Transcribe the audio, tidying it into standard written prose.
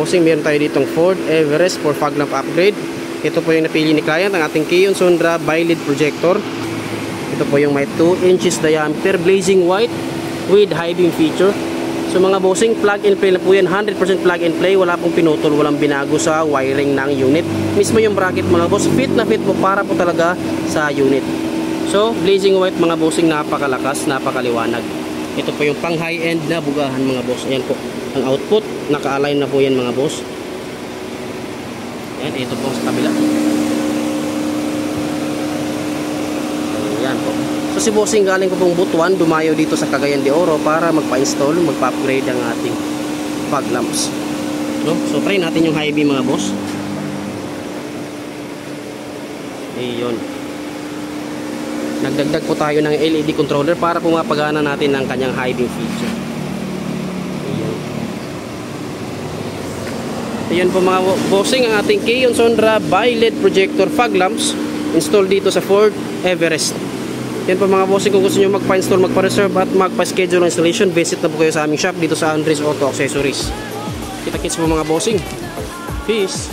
bossing, meron tayo ditong Ford Everest for fog lamp upgrade. Ito po yung napili ni client, ang ating Kion Sondra bi-LED projector. Ito po yung may 2 inches diameter, blazing white with high beam feature. So mga bossing, plug and play na po yan, 100% plug and play, wala pong pinutol, walang binago sa wiring ng unit. Mismo yung bracket mga boss, fit na fit po para po talaga sa unit. So blazing white mga bossing, napakalakas, napakaliwanag. Ito po yung pang high end na bugahan mga boss. Ayan po ang output, naka-align na po yan mga boss. Ayan, ito po sa kabila. Ayan po. So si bossing galing po pong Butuan, dumayo dito sa Cagayan de Oro para magpa-install, magpa-upgrade ang ating fog lamps. No? So try natin yung high beam mga boss. Ayun. Nagdagdag po tayo ng LED controller para po mapagana natin ang kanyang high beam feature. Ayun. Ayan po mga bossing, ang ating Kion Sondra bi-LED projector fog lamps install dito sa Ford Everest. Yan po mga bossing, kung gusto nyo magpa-install, magpa-reserve at magpa-schedule ng installation, visit na po kayo sa aming shop dito sa Andres Auto Accessories. Kita-kits po mga bossing. Peace!